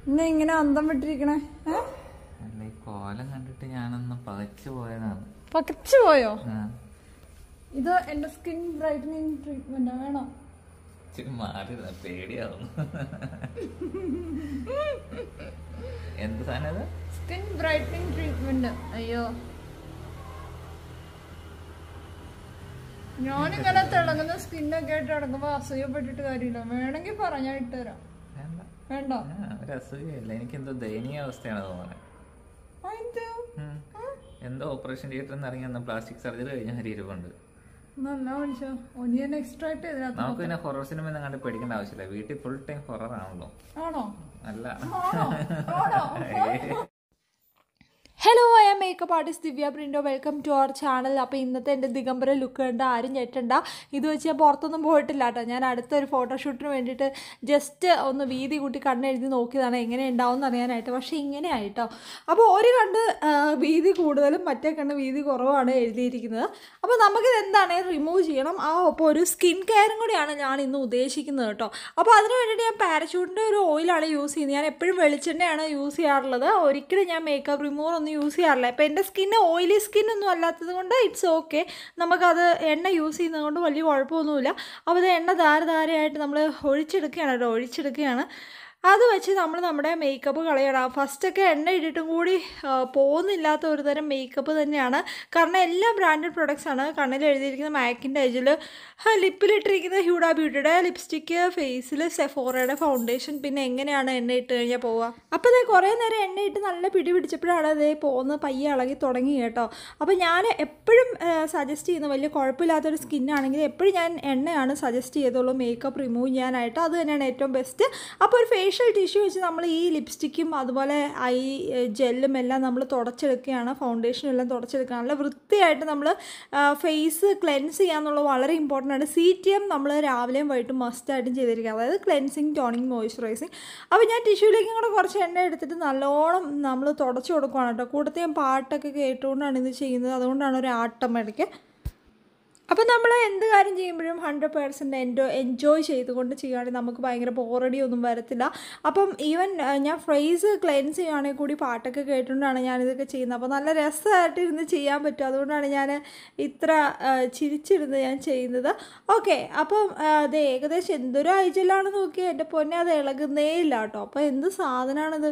ഇന്ന് ഇങ്ങനെ അന്തം വിട്ടിരിക്കണേ? അല്ല, ഈ കോലം കണ്ടിട്ട് ഞാനൊന്ന് പകച്ചു പോയതാണ്. പകച്ചു പോയോ? ഇത് എന്റെ സ്കിൻ ബ്രൈറ്റനിങ് ട്രീറ്റ്മെന്റ് വേണോ? മാറി പേടിയാവുന്നു. എന്ത് സാധനം? Skin brightening treatment. അയ്യോ, ഞാനിങ്ങനെ തിളങ്ങുന്ന സ്കിന്നൊക്കെ ആയിട്ട് നടക്കുമ്പോ അസൂയപ്പെട്ടിട്ട് കാര്യമില്ല. വേണമെങ്കിൽ പറഞ്ഞാൽ ഇട്ടുതരാം. വേണ്ട, ഒരു അസൂയല്ല, എനിക്കെന്തോ ദയനീയ അവസ്ഥയാണ് തോന്നുന്നത്. എന്തോ ഓപ്പറേഷൻ തിയേറ്ററിൽ നിന്ന് ഇറങ്ങി വന്ന പ്ലാസ്റ്റിക് സർജറി കഴിഞ്ഞ ഹരിയിരിപ്പുണ്ട്. നമുക്ക് പിന്നെ ഹൊറർ സിനിമ ഒന്നും കണ്ട് പേടിക്കേണ്ട ആവശ്യമില്ല. വീട്ടിൽ ഫുൾ ടൈം ഹൊറർ ആണല്ലോ. ആണോ? അല്ല. Hello, I am makeup artist Divya Printo. Welcome to our channel. അപ്പോൾ ഇന്നത്തെ എൻ്റെ ദിഗംബര ലുക്ക് കണ്ട് ആരും ഞെട്ടണ്ട. ഇത് വെച്ച് ഞാൻ പുറത്തൊന്നും പോയിട്ടില്ല കേട്ടോ. ഞാൻ അടുത്തൊരു ഫോട്ടോഷൂട്ടിന് വേണ്ടിയിട്ട് ജസ്റ്റ് ഒന്ന് വീതി കൂട്ടി കണ്ണെഴുതി നോക്കിയതാണ് എങ്ങനെ ഉണ്ടാവും എന്ന് അറിയാനായിട്ട്. പക്ഷേ ഇങ്ങനെ ആയിട്ടോ. അപ്പോൾ ഒരു കണ്ട് വീതി കൂടുതലും മറ്റേ കണ്ണ് വീതി കുറവാണ് എഴുതിയിരിക്കുന്നത്. അപ്പോൾ നമുക്കിത് എന്താണ് റിമൂവ് ചെയ്യണം. അപ്പോൾ ഒരു സ്കിൻ കെയറും കൂടിയാണ് ഞാൻ ഇന്ന് ഉദ്ദേശിക്കുന്നത് കേട്ടോ. അപ്പോൾ അതിന് വേണ്ടിയിട്ട് ഞാൻ പാരച്യൂട്ടിൻ്റെ ഒരു ഓയിലാണ് യൂസ് ചെയ്യുന്നത്. ഞാൻ എപ്പോഴും വെളിച്ചെണ്ണയാണ് യൂസ് ചെയ്യാറുള്ളത്. ഒരിക്കലും ഞാൻ മേക്കപ്പ് റിമൂവർ ഒന്നും യൂസ് ചെയ്യാറില്ല. ഇപ്പോൾ എൻ്റെ സ്കിന്ന് ഓയിലി സ്കിന്നൊന്നും അല്ലാത്തത് കൊണ്ട് ഇറ്റ്സ് ഓക്കെ. നമുക്കത് എണ്ണ യൂസ് ചെയ്യുന്നത് കൊണ്ട് വലിയ കുഴപ്പമൊന്നുമില്ല. അപ്പോൾ അത് എണ്ണ ധാരധാരയായിട്ട് നമ്മൾ ഒഴിച്ചെടുക്കുകയാണ് കേട്ടോ, ഒഴിച്ചെടുക്കുകയാണ്. അത് വെച്ച് നമ്മൾ നമ്മുടെ മേക്കപ്പ് കളയണം. ഫസ്റ്റൊക്കെ എണ്ണ ഇട്ടിട്ടും കൂടി പോകുന്നില്ലാത്ത ഒരു തരം മേക്കപ്പ് തന്നെയാണ്. കാരണം എല്ലാം ബ്രാൻഡഡ് പ്രൊഡക്ട്സാണ്. കണ്ണിൽ എഴുതിയിരിക്കുന്ന മാക്കിൻ്റെ എജിൽ, ലിപ്പിലിട്ടിരിക്കുന്ന ഹ്യൂഡ ബ്യൂട്ടിയുടെ ലിപ്സ്റ്റിക്ക്, ഫേസിൽ സെഫോറയുടെ ഫൗണ്ടേഷൻ, പിന്നെ എങ്ങനെയാണ് എണ്ണ ഇട്ട് കഴിഞ്ഞാൽ പോവുക. അപ്പോൾ അതേ കുറേ നേരം എണ്ണ ഇട്ട് നല്ല പിടി പിടിച്ചപ്പോഴാണ് അതേ പോകുന്നത് പയ്യെ ഇളകി തുടങ്ങി കേട്ടോ. അപ്പോൾ ഞാൻ എപ്പോഴും സജസ്റ്റ് ചെയ്യുന്ന വലിയ കുഴപ്പമില്ലാത്തൊരു സ്കിന്നാണെങ്കിൽ എപ്പോഴും ഞാൻ എണ്ണയാണ് സജസ്റ്റ് ചെയ്തോളൂ മേക്കപ്പ് റിമൂവ് ചെയ്യാനായിട്ട്. അത് തന്നെയാണ് ഏറ്റവും ബെസ്റ്റ്. അപ്പോൾ ഒരു ഫേഷ്യൽ ടിഷ്യൂ വെച്ച് നമ്മൾ ഈ ലിപ്സ്റ്റിക്കും അതുപോലെ ഐ ജെല്ലും എല്ലാം നമ്മൾ തുടച്ചെടുക്കുകയാണ്. ഫൗണ്ടേഷനും എല്ലാം തുടച്ചെടുക്കുകയാണ്. നല്ല വൃത്തിയായിട്ട് നമ്മൾ ഫേസ് ക്ലെൻസ് ചെയ്യാന്നുള്ളത് വളരെ ഇമ്പോർട്ടൻ്റ് ആണ്. CTM നമ്മൾ രാവിലെയും വൈകിട്ടും മസ്റ്റായിട്ടും ചെയ്തിരിക്കുക, അതായത് ക്ലെൻസിങ്, ടോണിങ്, മോയ്സ്ചറൈസിങ്. അപ്പോൾ ഞാൻ ടിഷ്യൂലേക്കും കൂടെ കുറച്ച് എണ്ണ എടുത്തിട്ട് നല്ലോണം നമ്മൾ തുടച്ചു കൊടുക്കുകയാണ് കേട്ടോ. കൂട്ടത്തിൽ ഞാൻ പാട്ടൊക്കെ കേട്ടുകൊണ്ടാണ് ഇത് ചെയ്യുന്നത്. അതുകൊണ്ടാണ് ഒരു ആട്ടം ഇടയ്ക്ക്. അപ്പോൾ നമ്മൾ എന്ത് കാര്യം ചെയ്യുമ്പോഴും 100% എൻജോയ് ചെയ്തുകൊണ്ട് ചെയ്യുകയാണെങ്കിൽ നമുക്ക് ഭയങ്കര ബോറടിയൊന്നും വരത്തില്ല. അപ്പം ഈവൻ ഞാൻ ഫേസ് ക്ലെൻസ് ചെയ്യുകയാണെങ്കിൽ കൂടി പാട്ടൊക്കെ കേട്ടുകൊണ്ടാണ് ഞാനിതൊക്കെ ചെയ്യുന്നത്. അപ്പോൾ നല്ല രസമായിട്ട് ഇരുന്ന് ചെയ്യാൻ പറ്റും. അതുകൊണ്ടാണ് ഞാൻ ഇത്ര ചിരിച്ചിരുന്ന് ഞാൻ ചെയ്യുന്നത്. ഓക്കെ, അപ്പം അത് ഏകദേശം എന്തൊരു ഐജലാണ് നോക്കിയാൽ എൻ്റെ പൊന്നെ അത് ഇളകുന്നേ ഇല്ല കേട്ടോ. അപ്പോൾ എന്ത് സാധനമാണിത്?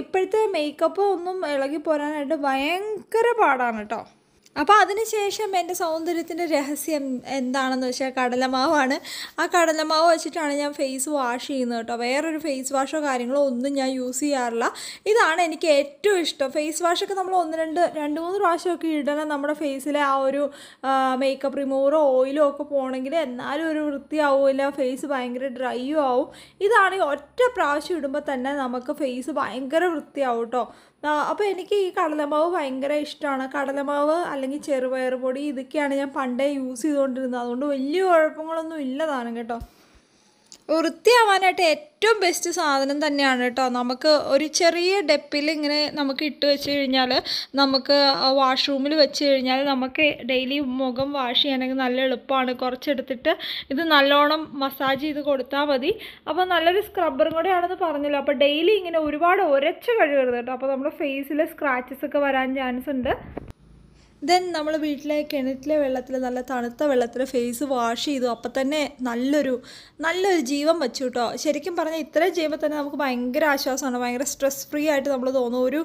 ഇപ്പോഴത്തെ മേക്കപ്പ് ഒന്നും ഇളകി പോരാനായിട്ട് ഭയങ്കര പാടാണ് കേട്ടോ. അപ്പോൾ അതിനുശേഷം എൻ്റെ സൗന്ദര്യത്തിൻ്റെ രഹസ്യം എന്താണെന്ന് വെച്ചാൽ കടലമാവാണ്. ആ കടലമാവ് വെച്ചിട്ടാണ് ഞാൻ ഫേസ് വാഷ് ചെയ്യുന്നത് കേട്ടോ. വേറൊരു ഫേസ് വാഷോ കാര്യങ്ങളോ ഒന്നും ഞാൻ യൂസ് ചെയ്യാറില്ല. ഇതാണ് എനിക്ക് ഏറ്റവും ഇഷ്ടം. ഫേസ് വാഷൊക്കെ നമ്മൾ രണ്ട് മൂന്ന് പ്രാവശ്യമൊക്കെ ഇടണം നമ്മുടെ ഫേസിലെ ആ ഒരു മേക്കപ്പ് റിമൂവറോ ഓയിലോ ഒക്കെ പോകണമെങ്കിൽ. എന്നാലും ഒരു വൃത്തിയാവില്ല, ഫേസ് ഭയങ്കര ഡ്രൈയും ആവും. ഇതാണെങ്കിൽ ഒറ്റ പ്രാവശ്യം ഇടുമ്പോൾ തന്നെ നമുക്ക് ഫേസ് ഭയങ്കര വൃത്തിയാവും കേട്ടോ. അപ്പോൾ എനിക്ക് ഈ കടലമാവ് ഭയങ്കര ഇഷ്ടമാണ്. കടലമാവ് അല്ലെങ്കിൽ ചെറുപയർ പൊടി ഇതൊക്കെയാണ് ഞാൻ പണ്ടേ യൂസ് ചെയ്തുകൊണ്ടിരുന്നത്. അതുകൊണ്ട് വലിയ കുഴപ്പങ്ങളൊന്നും ഇല്ലതാണ് കേട്ടോ. വൃത്തിയാവാനായിട്ട് ഏറ്റവും ബെസ്റ്റ് സാധനം തന്നെയാണ് കേട്ടോ. നമുക്ക് ഒരു ചെറിയ ഡെപ്പിൽ ഇങ്ങനെ നമുക്ക് ഇട്ട് വെച്ച് കഴിഞ്ഞാൽ, നമുക്ക് വാഷ്റൂമിൽ വെച്ച് കഴിഞ്ഞാൽ നമുക്ക് ഡെയിലി മുഖം വാഷ് ചെയ്യാനെങ്കിൽ നല്ല എളുപ്പമാണ്. കുറച്ചെടുത്തിട്ട് ഇത് നല്ലോണം മസാജ് ചെയ്ത് കൊടുത്താൽ മതി. അപ്പോൾ നല്ലൊരു സ്ക്രബ്ബറും കൂടെ ആണെന്ന് പറഞ്ഞല്ലോ. അപ്പോൾ ഡെയിലി ഇങ്ങനെ ഒരുപാട് ഉരച്ച് കഴുകരുത് കേട്ടോ. അപ്പോൾ നമ്മുടെ ഫേസിൽ സ്ക്രാച്ചസ് ഒക്കെ വരാൻ ചാൻസ് ഉണ്ട്. ദെൻ നമ്മൾ വീട്ടിലെ കിണറ്റിലെ വെള്ളത്തിൽ, നല്ല തണുത്ത വെള്ളത്തിൽ ഫേസ് വാഷ് ചെയ്തു. അപ്പം തന്നെ നല്ലൊരു ജീവൻ വെച്ചു കേട്ടോ. ശരിക്കും പറഞ്ഞാൽ ഇത്രയും ചെയ്യുമ്പോൾ തന്നെ നമുക്ക് ഭയങ്കര ആശ്വാസമാണ്. ഭയങ്കര സ്ട്രെസ് ഫ്രീ ആയിട്ട് നമ്മൾ തോന്നും. ഒരു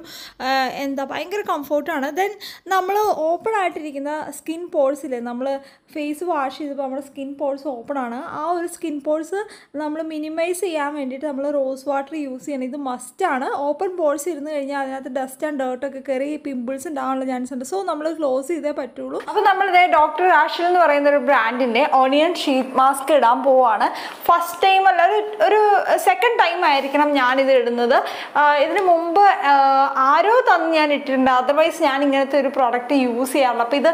ഭയങ്കര കംഫോർട്ടാണ്. ദെൻ നമ്മൾ ഓപ്പൺ ആയിട്ടിരിക്കുന്ന സ്കിൻ പോഴ്സിൽ നമ്മൾ ഫേസ് വാഷ് ചെയ്തപ്പോൾ നമ്മുടെ സ്കിൻ പോഴ്സ് ഓപ്പൺ ആണ്. ആ ഒരു സ്കിൻ പോഴ്സ് നമ്മൾ മിനിമൈസ് ചെയ്യാൻ വേണ്ടിയിട്ട് നമ്മൾ റോസ് വാട്ടർ യൂസ് ചെയ്യണം. ഇത് മസ്റ്റാണ്. ഓപ്പൺ പോഴ്സ് ഇരുന്ന് കഴിഞ്ഞാൽ അതിനകത്ത് ഡസ്റ്റ് ആൻഡ് ഡേർട്ടൊക്കെ കയറി പിമ്പിൾസ് ഉണ്ടാകാനുള്ള ചാൻസ് ഉണ്ട്. സോ നമ്മൾ ക്ലോസ് ചെയ്തേ പറ്റുള്ളൂ. അപ്പോൾ നമ്മളിതേ ഡോക്ടർ രാഷൽ എന്ന് പറയുന്ന ഒരു ബ്രാൻഡിൻ്റെ ഓണിയൻ ഷീറ്റ് മാസ്ക് ഇടാൻ പോവാണ്. ഫസ്റ്റ് ടൈം അല്ല, ഒരു സെക്കൻഡ് ടൈം ആയിരിക്കണം ഞാനിത് ഇടുന്നത്. ഇതിന് മുമ്പ് ആരോ തന്ന് ഞാൻ ഇട്ടിട്ടുണ്ട്. അതർവൈസ് ഞാൻ ഇങ്ങനത്തെ ഒരു പ്രോഡക്റ്റ് യൂസ് ചെയ്യാറില്ല. അപ്പോൾ ഇത്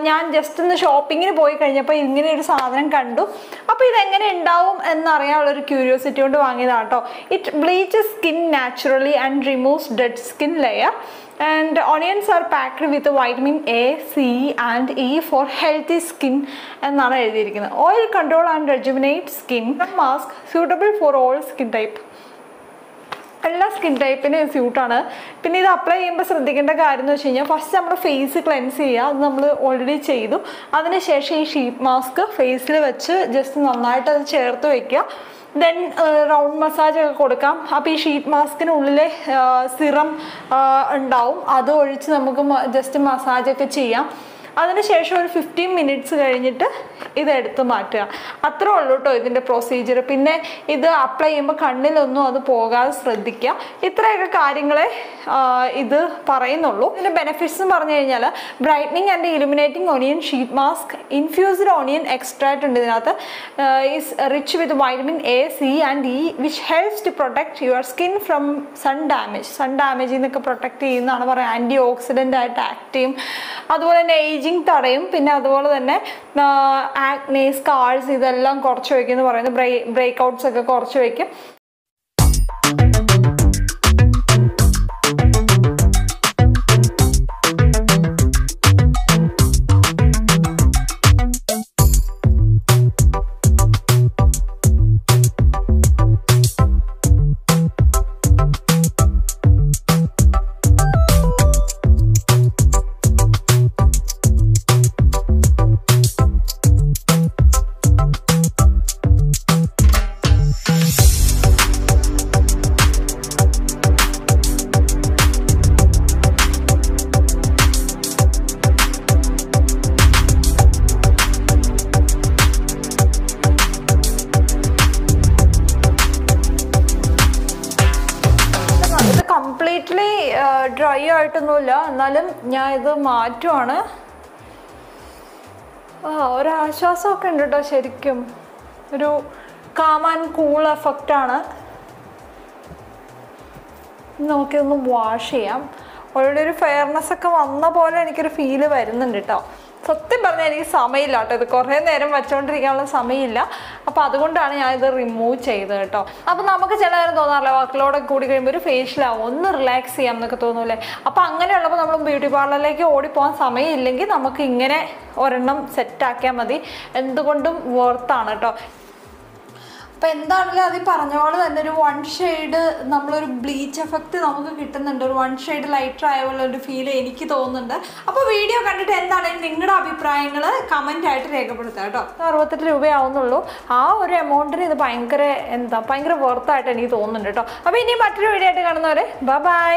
ഞാൻ ജസ്റ്റ് ഒന്ന് ഷോപ്പിങ്ങിന് പോയി കഴിഞ്ഞപ്പോൾ ഇങ്ങനെ ഒരു സാധനം കണ്ടു. അപ്പോൾ ഇതെങ്ങനെ ഉണ്ടാവും എന്നറിയാനുള്ളൊരു ക്യൂരിയോസിറ്റി കൊണ്ട് വാങ്ങിയതാണ് കേട്ടോ. It bleaches skin naturally and removes dead skin layer. And onions are packed with vitamin A, C and E for healthy skin എന്നാണ് എഴുതിയിരിക്കുന്നത്. Oil control and rejuvenate skin mask suitable for all skin type. എല്ലാ skin ടൈപ്പിന് സ്യൂട്ടാണ്. പിന്നെ ഇത് apply ചെയ്യുമ്പോൾ ശ്രദ്ധിക്കേണ്ട കാര്യം എന്ന് വെച്ച് കഴിഞ്ഞാൽ ഫസ്റ്റ് നമ്മൾ ഫേസ് ക്ലെൻസ് ചെയ്യുക. അത് നമ്മൾ ഓൾറെഡി ചെയ്തു. അതിനുശേഷം ഈ ഷീറ്റ് മാസ്ക് ഫേസിൽ വെച്ച് ജസ്റ്റ് നന്നായിട്ട് അത് ചേർത്ത് വയ്ക്കുക. ദെൻ റൗണ്ട് മസാജ് ഒക്കെ കൊടുക്കാം. അപ്പോൾ ഈ ഷീറ്റ് മാസ്കിനുള്ളിലെ സിറം ഉണ്ടാവും, അത് ഒഴിച്ച് നമുക്ക് ജസ്റ്റ് മസാജൊക്കെ ചെയ്യാം. അതിനുശേഷം ഒരു 15 മിനിറ്റ്സ് കഴിഞ്ഞിട്ട് ഇതെടുത്ത് മാറ്റുക. അത്രേ ഉള്ളൂ കേട്ടോ ഇതിൻ്റെ പ്രൊസീജിയർ. പിന്നെ ഇത് അപ്ലൈ ചെയ്യുമ്പോൾ കണ്ണിലൊന്നും അത് പോകാതെ ശ്രദ്ധിക്കുക. ഇത്രയൊക്കെ കാര്യങ്ങളെ ഇത് പറയുന്നുള്ളൂ. ഇതിൻ്റെ ബെനിഫിറ്റ്സ് എന്ന് പറഞ്ഞു കഴിഞ്ഞാൽ brightening and illuminating onion sheet mask infused onion extract ഉണ്ട് ഇതിനകത്ത്. Is rich with vitamin A, C and E which helps to protect your skin from sun ഡാമേജിൽ നിന്നൊക്കെ പ്രൊട്ടക്ട് ചെയ്യുന്നതാണ് പറയുക. ആൻറ്റി ഓക്സിഡൻ്റ് ആയിട്ട് ആക്ട് ചെയ്യും. അതുപോലെ തന്നെ ഏജിങ് തടയും. പിന്നെ അതുപോലെ തന്നെ ആക്നെ, സ്കാർസ് ഇതെല്ലാം കുറച്ച് വയ്ക്കും എന്ന് പറയുന്നത്. ബ്രേക്ക് ഔട്ട്സ് ഒക്കെ കുറച്ച് വയ്ക്കും. കംപ്ലീറ്റ്ലി ഡ്രൈ ആയിട്ടൊന്നുമില്ല, എന്നാലും ഞാൻ ഇത് മാറ്റുവാണ്. ഒരാശ്വാസമൊക്കെ ഉണ്ട് കേട്ടോ. ശരിക്കും ഒരു കാം ആൻഡ് കൂൾ എഫക്റ്റാണ്. നമുക്കിതൊന്ന് വാഷ് ചെയ്യാം. ഓൾറെഡി ഒരു ഫെയർനെസ് ഒക്കെ വന്ന പോലെ എനിക്കൊരു ഫീല് വരുന്നുണ്ട് കേട്ടോ. സത്യം പറഞ്ഞാൽ എനിക്ക് സമയമില്ല കേട്ടോ, ഇത് കുറേ നേരം വെച്ചുകൊണ്ടിരിക്കാനുള്ള സമയമില്ല. അപ്പോൾ അതുകൊണ്ടാണ് ഞാൻ ഇത് റിമൂവ് ചെയ്തത് കേട്ടോ. അപ്പോൾ നമുക്ക് ചില നേരം തോന്നാറില്ല വർക്കിലോടൊക്കെ കൂടി കഴിയുമ്പോൾ ഒരു ഫേഷ്യലാവും, ഒന്ന് റിലാക്സ് ചെയ്യാം എന്നൊക്കെ തോന്നൂല്ലേ. അപ്പോൾ അങ്ങനെയുള്ളപ്പോൾ നമ്മൾ ബ്യൂട്ടി പാർലറിലേക്ക് ഓടിപ്പോകാൻ സമയമില്ലെങ്കിൽ നമുക്ക് ഇങ്ങനെ ഒരെണ്ണം സെറ്റാക്കിയാൽ മതി. എന്തുകൊണ്ടും വർത്താണ് കേട്ടോ. അപ്പോൾ എന്താണെങ്കിലും അത് പറഞ്ഞ പോലെ തന്നെ ഒരു 1 ഷെയ്ഡ് നമ്മളൊരു ബ്ലീച്ച് എഫക്റ്റ് നമുക്ക് കിട്ടുന്നുണ്ട്. ഒരു 1 ഷെയ്ഡ് ലൈറ്റർ ആയ പോലെ ഒരു ഫീൽ എനിക്ക് തോന്നുന്നുണ്ട്. അപ്പോൾ വീഡിയോ കണ്ടിട്ട് എന്താണെങ്കിലും നിങ്ങളുടെ അഭിപ്രായങ്ങൾ കമൻ്റ് ആയിട്ട് രേഖപ്പെടുത്തുക കേട്ടോ. 68 രൂപയാവുന്നുള്ളൂ. ആ ഒരു എമൗണ്ടിന് ഇത് ഭയങ്കര വർത്തായിട്ട് എനിക്ക് തോന്നുന്നുണ്ട് കേട്ടോ. അപ്പോൾ ഇനി മറ്റൊരു വീഡിയോ ആയിട്ട് കാണുന്നവരെ ബൈ.